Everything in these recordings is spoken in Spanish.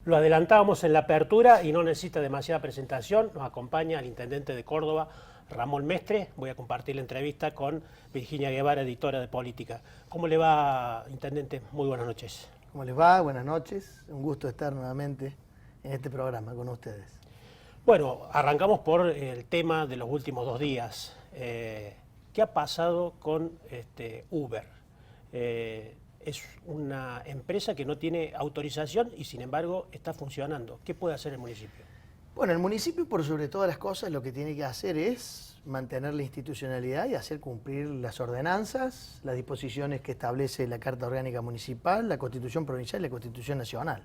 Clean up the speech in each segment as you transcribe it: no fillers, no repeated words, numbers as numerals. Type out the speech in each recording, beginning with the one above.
Lo adelantábamos en la apertura y no necesita demasiada presentación. Nos acompaña el intendente de Córdoba, Ramón Mestre. Voy a compartir la entrevista con Virginia Guevara, editora de Política. ¿Cómo le va, intendente? Muy buenas noches. ¿Cómo les va? Buenas noches. Un gusto estar nuevamente en este programa con ustedes. Bueno, arrancamos por el tema de los últimos 2 días. ¿Qué ha pasado con Uber? Es una empresa que no tiene autorización y sin embargo está funcionando. ¿Qué puede hacer el municipio? Bueno, el municipio por sobre todas las cosas lo que tiene que hacer es mantener la institucionalidad y hacer cumplir las ordenanzas, las disposiciones que establece la Carta Orgánica Municipal, la Constitución Provincial y la Constitución Nacional.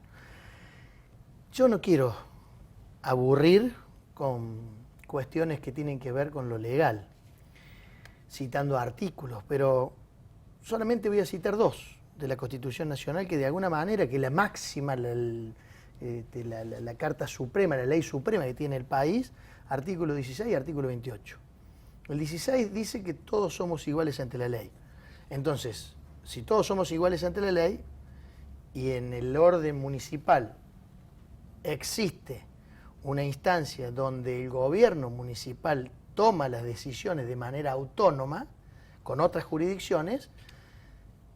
Yo no quiero aburrir con cuestiones que tienen que ver con lo legal, citando artículos, pero solamente voy a citar 2 de la Constitución Nacional que de alguna manera, que la máxima, la Carta Suprema, la ley suprema que tiene el país, artículo 16 y artículo 28. El 16 dice que todos somos iguales ante la ley. Entonces, si todos somos iguales ante la ley y en el orden municipal existe una instancia donde el gobierno municipal toma las decisiones de manera autónoma con otras jurisdicciones,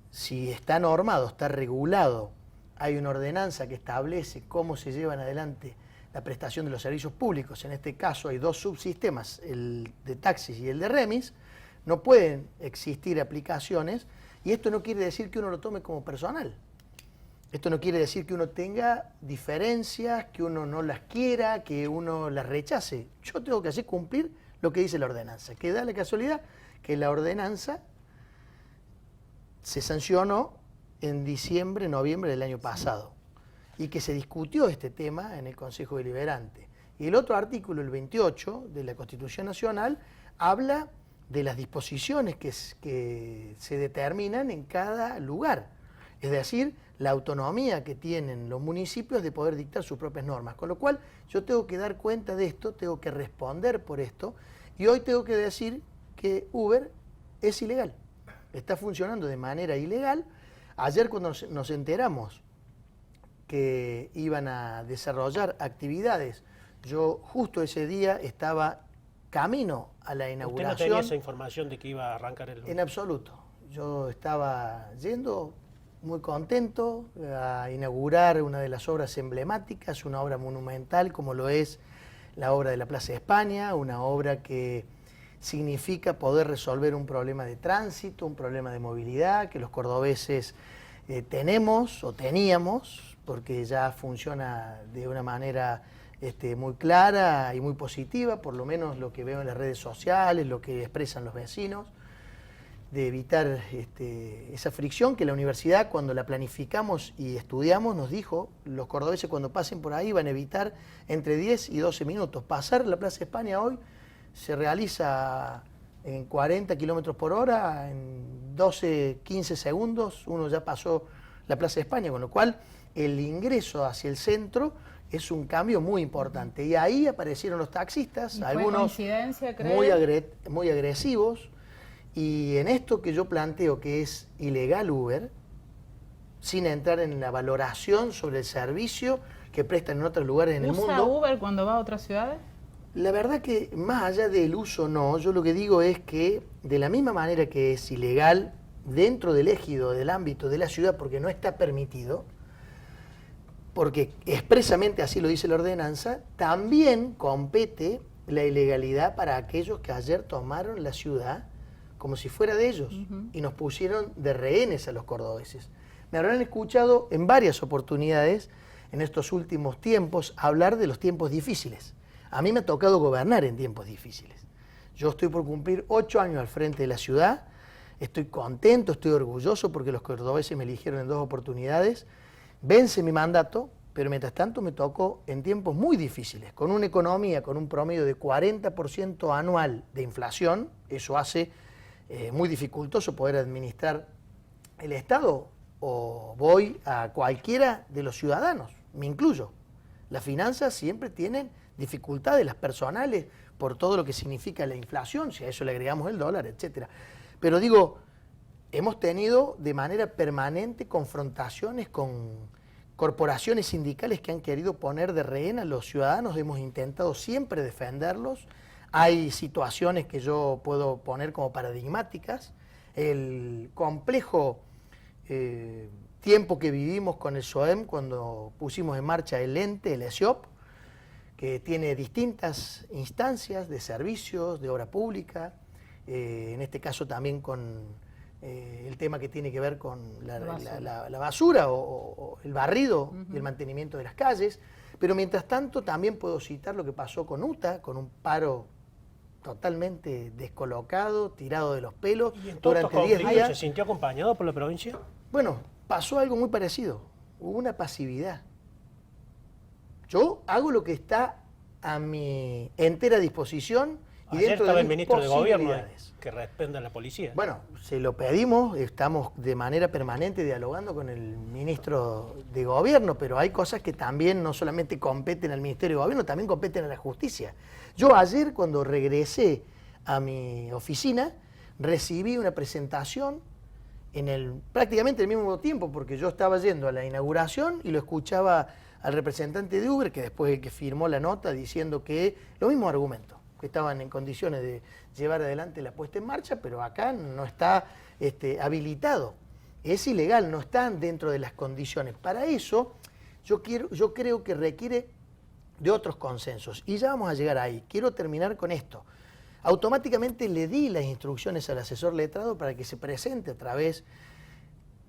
si está normado, está regulado, hay una ordenanza que establece cómo se llevan adelante la prestación de los servicios públicos, en este caso hay 2 subsistemas, el de taxis y el de remis, no pueden existir aplicaciones y esto no quiere decir que uno lo tome como personal. Esto no quiere decir que uno tenga diferencias, que uno no las quiera, que uno las rechace. Yo tengo que hacer cumplir lo que dice la ordenanza, que da la casualidad que la ordenanza se sancionó en diciembre, noviembre del año pasado y que se discutió este tema en el Consejo Deliberante. Y el otro artículo, el 28 de la Constitución Nacional, habla de las disposiciones que se determinan en cada lugar. Es decir, la autonomía que tienen los municipios de poder dictar sus propias normas. Con lo cual, yo tengo que dar cuenta de esto, tengo que responder por esto, y hoy tengo que decir que Uber es ilegal. Está funcionando de manera ilegal. Ayer cuando nos enteramos que iban a desarrollar actividades, yo justo ese día estaba camino a la inauguración. ¿Usted no tenía esa información de que iba a arrancar el lunes? En absoluto. Yo estaba yendo muy contento a inaugurar una de las obras emblemáticas, una obra monumental como lo es la obra de la Plaza de España, una obra que significa poder resolver un problema de tránsito, un problema de movilidad que los cordobeses tenemos o teníamos, porque ya funciona de una manera muy clara y muy positiva, por lo menos lo que veo en las redes sociales, lo que expresan los vecinos, de evitar esa fricción que la universidad, cuando la planificamos y estudiamos, nos dijo, los cordobeses cuando pasen por ahí van a evitar entre 10 y 12 minutos. Pasar la Plaza de España hoy se realiza en 40 kilómetros por hora, en 12, 15 segundos, uno ya pasó la Plaza de España, con lo cual el ingreso hacia el centro es un cambio muy importante. Y ahí aparecieron los taxistas, algunos muy agresivos, y en esto que yo planteo que es ilegal Uber, sin entrar en la valoración sobre el servicio que prestan en otros lugares en el mundo. ¿Usa Uber cuando va a otras ciudades? La verdad que más allá del uso no, yo lo que digo es que de la misma manera que es ilegal dentro del ejido, del ámbito de la ciudad, porque no está permitido, porque expresamente así lo dice la ordenanza, también compete la ilegalidad para aquellos que ayer tomaron la ciudad como si fuera de ellos y nos pusieron de rehenes a los cordobeses. Me habrán escuchado en varias oportunidades en estos últimos tiempos hablar de los tiempos difíciles. A mí me ha tocado gobernar en tiempos difíciles. Yo estoy por cumplir 8 años al frente de la ciudad, estoy contento, estoy orgulloso porque los cordobeses me eligieron en 2 oportunidades, vence mi mandato, pero mientras tanto me tocó en tiempos muy difíciles, con una economía, con un promedio de 40% anual de inflación, eso hace muy dificultoso poder administrar el Estado, o voy a cualquiera de los ciudadanos, me incluyo. Las finanzas siempre tienen dificultades, las personales, por todo lo que significa la inflación, si a eso le agregamos el dólar, etcétera. Pero digo, hemos tenido de manera permanente confrontaciones con corporaciones sindicales que han querido poner de rehén a los ciudadanos, hemos intentado siempre defenderlos. Hay situaciones que yo puedo poner como paradigmáticas. El complejo tiempo que vivimos con el SOEM cuando pusimos en marcha el ente, el ESIOP, que tiene distintas instancias de servicios, de obra pública, en este caso también con el tema que tiene que ver con la basura o el barrido y el mantenimiento de las calles. Pero mientras tanto también puedo citar lo que pasó con UTA, con un paro totalmente descolocado, tirado de los pelos. ¿Y en todos estos durante 10 días se sintió acompañado por la provincia? Bueno, pasó algo muy parecido. Hubo una pasividad. Yo hago lo que está a mi entera disposición y Ayer dentro estaba de el mis ministro de Gobierno posibilidades. que responda a la policía. Bueno, se lo pedimos, estamos de manera permanente dialogando con el ministro de Gobierno, pero hay cosas que también no solamente competen al Ministerio de Gobierno, también competen a la justicia. Yo ayer, cuando regresé a mi oficina, recibí una presentación en prácticamente el mismo tiempo, porque yo estaba yendo a la inauguración y lo escuchaba al representante de Uber, que después el que firmó la nota diciendo que los mismos argumentos, que estaban en condiciones de llevar adelante la puesta en marcha, pero acá no está habilitado. Es ilegal, no están dentro de las condiciones. Para eso yo creo que requiere de otros consensos. Y ya vamos a llegar ahí. Quiero terminar con esto. Automáticamente le di las instrucciones al asesor letrado para que se presente a través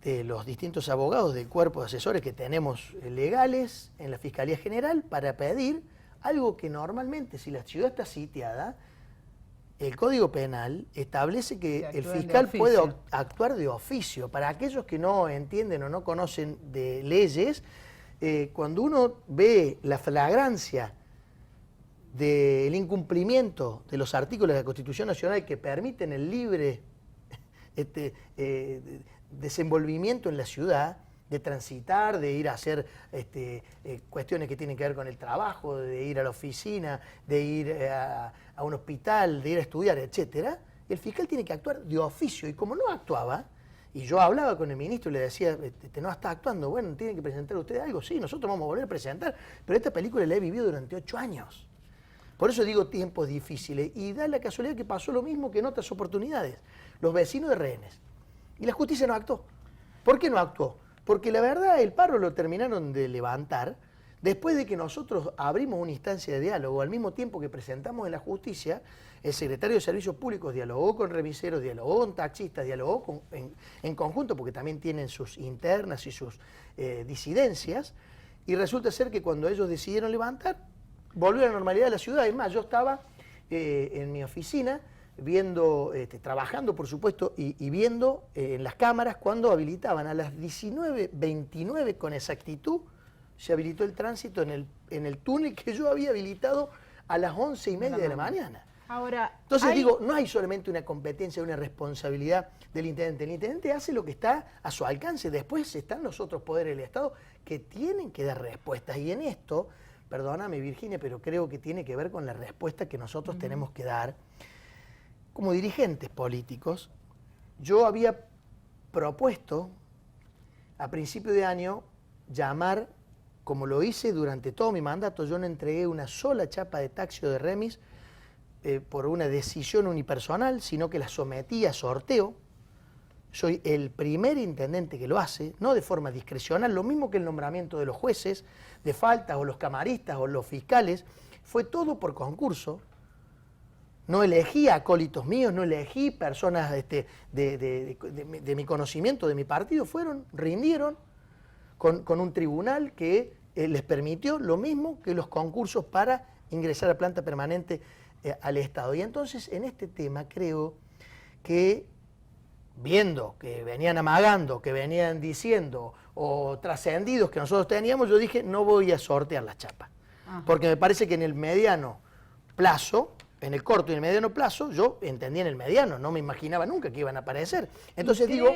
de los distintos abogados del cuerpo de asesores que tenemos legales en la Fiscalía General para pedir algo que normalmente, si la ciudad está sitiada, el Código Penal establece que el fiscal puede actuar de oficio. Para aquellos que no entienden o no conocen de leyes, cuando uno ve la flagrancia del incumplimiento de los artículos de la Constitución Nacional que permiten el libre desenvolvimiento en la ciudad, de transitar, de ir a hacer cuestiones que tienen que ver con el trabajo, de ir a la oficina, de ir a un hospital, de ir a estudiar, etcétera, el fiscal tiene que actuar de oficio. Y como no actuaba, y yo hablaba con el ministro y le decía, no está actuando, bueno, tienen que presentar ustedes algo. Sí, nosotros vamos a volver a presentar, pero esta película la he vivido durante 8 años. Por eso digo tiempos difíciles. Y da la casualidad que pasó lo mismo que en otras oportunidades. Los vecinos de rehenes. Y la justicia no actuó. ¿Por qué no actuó? Porque la verdad el paro lo terminaron de levantar después de que nosotros abrimos una instancia de diálogo. Al mismo tiempo que presentamos en la justicia, el secretario de Servicios Públicos dialogó con remiseros, dialogó con taxistas, dialogó en conjunto, porque también tienen sus internas y sus disidencias. Y resulta ser que cuando ellos decidieron levantar, volvió a la normalidad de la ciudad. Es más, yo estaba en mi oficina viendo, trabajando por supuesto, y viendo en las cámaras cuando habilitaban a las 19:29 con exactitud, se habilitó el tránsito en el túnel que yo había habilitado a las 11:30 de la mañana. Ahora, entonces digo, no hay solamente una competencia, una responsabilidad del intendente. El intendente hace lo que está a su alcance. Después están los otros poderes del Estado que tienen que dar respuestas. Y en esto, perdóname Virginia, pero creo que tiene que ver con la respuesta que nosotros tenemos que dar como dirigentes políticos. Yo había propuesto a principio de año llamar, como lo hice durante todo mi mandato, yo no entregué una sola chapa de taxi o de remis por una decisión unipersonal, sino que la sometí a sorteo. Soy el primer intendente que lo hace, no de forma discrecional, lo mismo que el nombramiento de los jueces de faltas o los camaristas o los fiscales, fue todo por concurso. No elegí acólitos míos, no elegí personas de mi conocimiento, de mi partido, rindieron con un tribunal que les permitió lo mismo que los concursos para ingresar a planta permanente al Estado. Y entonces en este tema creo que, viendo que venían amagando, que venían diciendo o trascendidos que nosotros teníamos, yo dije no voy a sortear las chapas. Porque me parece que en el mediano plazo, en el corto y en el mediano plazo, yo entendía en el mediano, no me imaginaba nunca que iban a aparecer. Entonces digo,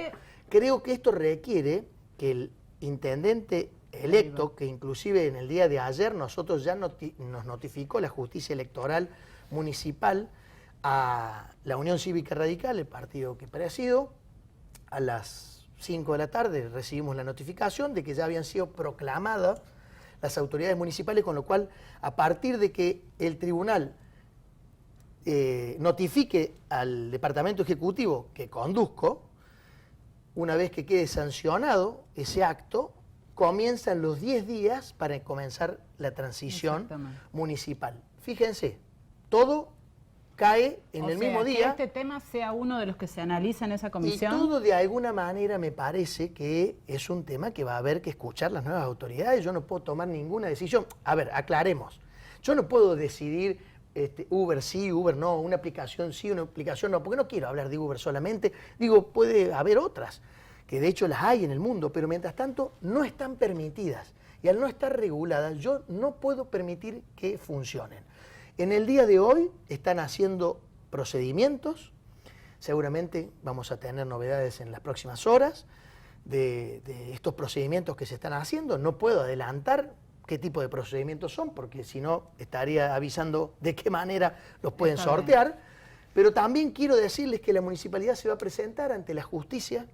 creo que esto requiere que el intendente electo, que inclusive en el día de ayer nosotros ya nos notificó la justicia electoral municipal a la Unión Cívica Radical, el partido que presido, a las 5 de la tarde recibimos la notificación de que ya habían sido proclamadas las autoridades municipales, con lo cual, a partir de que el tribunal notifique al departamento ejecutivo que conduzco, una vez que quede sancionado ese acto, comienzan los 10 días para comenzar la transición municipal. Fíjense, todo cae en el mismo día. Que este tema sea uno de los que se analiza en esa comisión. Y todo de alguna manera me parece que es un tema que va a haber que escuchar las nuevas autoridades. Yo no puedo tomar ninguna decisión. A ver, aclaremos. Yo no puedo decidir Uber sí, Uber no, una aplicación sí, una aplicación no, porque no quiero hablar de Uber solamente. Digo, puede haber otras, que de hecho las hay en el mundo, pero mientras tanto no están permitidas. Y al no estar reguladas, yo no puedo permitir que funcionen. En el día de hoy están haciendo procedimientos, seguramente vamos a tener novedades en las próximas horas de estos procedimientos que se están haciendo. No puedo adelantar qué tipo de procedimientos son, porque si no estaría avisando de qué manera los pueden sortear. Pero también quiero decirles que la municipalidad se va a presentar ante la justicia,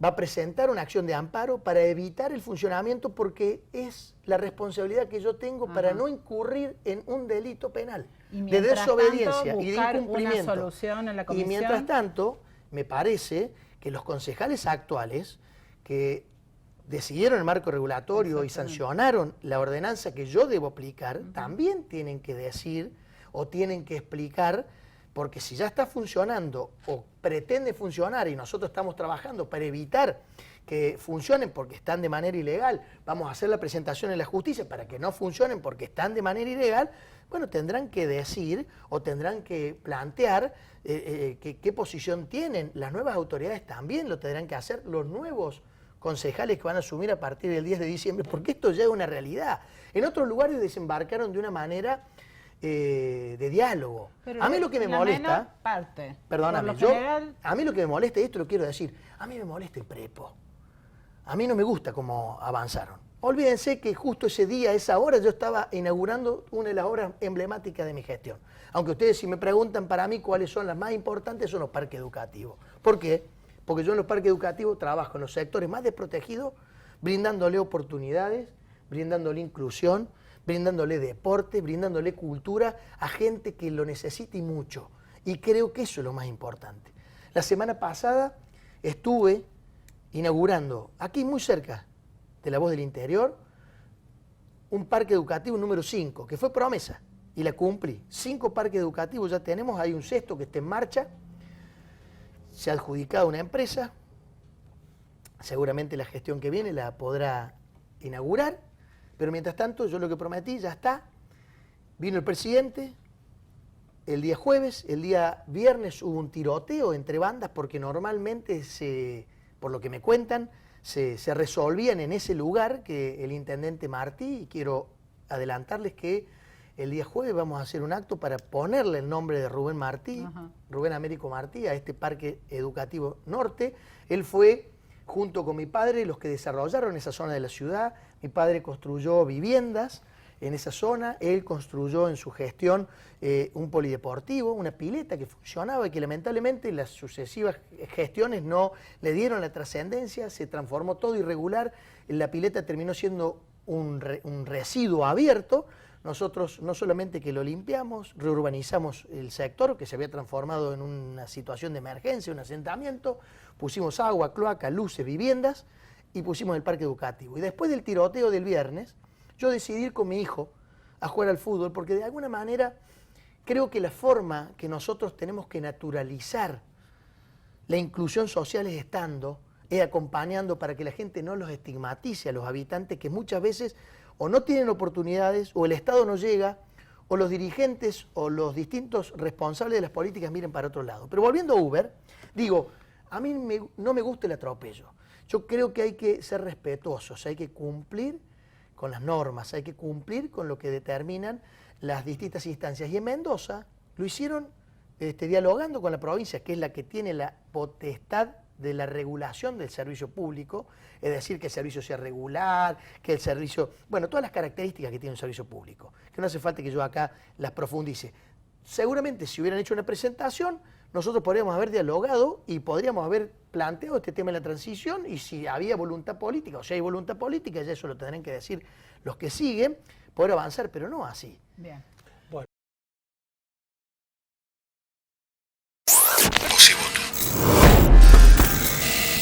va a presentar una acción de amparo para evitar el funcionamiento, porque es la responsabilidad que yo tengo para no incurrir en un delito penal de desobediencia y de incumplimiento. Una solución en la comisión. Y mientras tanto, me parece que los concejales actuales que decidieron el marco regulatorio y sancionaron la ordenanza que yo debo aplicar, también tienen que decir o tienen que explicar, porque si ya está funcionando o pretende funcionar y nosotros estamos trabajando para evitar que funcionen porque están de manera ilegal, vamos a hacer la presentación en la justicia para que no funcionen porque están de manera ilegal, bueno, tendrán que decir o tendrán que plantear qué posición tienen. Las nuevas autoridades también lo tendrán que hacer, los nuevos concejales que van a asumir a partir del 10 de diciembre, porque esto ya es una realidad. En otros lugares desembarcaron de una manera de diálogo. Pero a mí lo que me molesta, perdóname, a mí lo que me molesta, y esto lo quiero decir, a mí me molesta el prepo. A mí no me gusta cómo avanzaron. Olvídense que justo ese día, a esa hora, yo estaba inaugurando una de las obras emblemáticas de mi gestión. Aunque ustedes, si me preguntan para mí cuáles son las más importantes, son los parques educativos. ¿Por qué? Porque yo en los parques educativos trabajo en los sectores más desprotegidos, brindándole oportunidades, brindándole inclusión, brindándole deporte, brindándole cultura a gente que lo necesita y mucho. Y creo que eso es lo más importante. La semana pasada estuve inaugurando, aquí muy cerca de La Voz del Interior, un parque educativo número 5, que fue promesa, y la cumplí. 5 parques educativos ya tenemos, hay un sexto que está en marcha, se ha adjudicado a una empresa, seguramente la gestión que viene la podrá inaugurar, pero mientras tanto yo lo que prometí ya está. Vino el presidente el día jueves, el día viernes hubo un tiroteo entre bandas porque normalmente, por lo que me cuentan, se resolvían en ese lugar que el intendente Martí, y quiero adelantarles que el día jueves vamos a hacer un acto para ponerle el nombre de Rubén Martí, Rubén Américo Martí, a este Parque Educativo Norte. Él fue, junto con mi padre, los que desarrollaron esa zona de la ciudad. Mi padre construyó viviendas en esa zona, él construyó en su gestión un polideportivo, una pileta que funcionaba y que lamentablemente las sucesivas gestiones no le dieron la trascendencia, se transformó todo irregular, la pileta terminó siendo un residuo abierto. Nosotros no solamente que lo limpiamos, reurbanizamos el sector que se había transformado en una situación de emergencia, un asentamiento, pusimos agua, cloaca, luces, viviendas y pusimos el parque educativo. Y después del tiroteo del viernes, yo decidí ir con mi hijo a jugar al fútbol porque de alguna manera creo que la forma que nosotros tenemos que naturalizar la inclusión social es acompañando para que la gente no los estigmatice a los habitantes que muchas veces o no tienen oportunidades, o el Estado no llega, o los dirigentes o los distintos responsables de las políticas miren para otro lado. Pero volviendo a Uber, digo, a mí no me gusta el atropello. Yo creo que hay que ser respetuosos, hay que cumplir con las normas, hay que cumplir con lo que determinan las distintas instancias. Y en Mendoza lo hicieron dialogando con la provincia, que es la que tiene la potestad de la regulación del servicio público, es decir, que el servicio sea regular, que el servicio, bueno, todas las características que tiene un servicio público, que no hace falta que yo acá las profundice. Seguramente si hubieran hecho una presentación, nosotros podríamos haber dialogado y podríamos haber planteado este tema de la transición, y si había voluntad política, o si hay voluntad política, ya eso lo tendrán que decir los que siguen, poder avanzar, pero no así. Bien. Bueno. Voz y voto.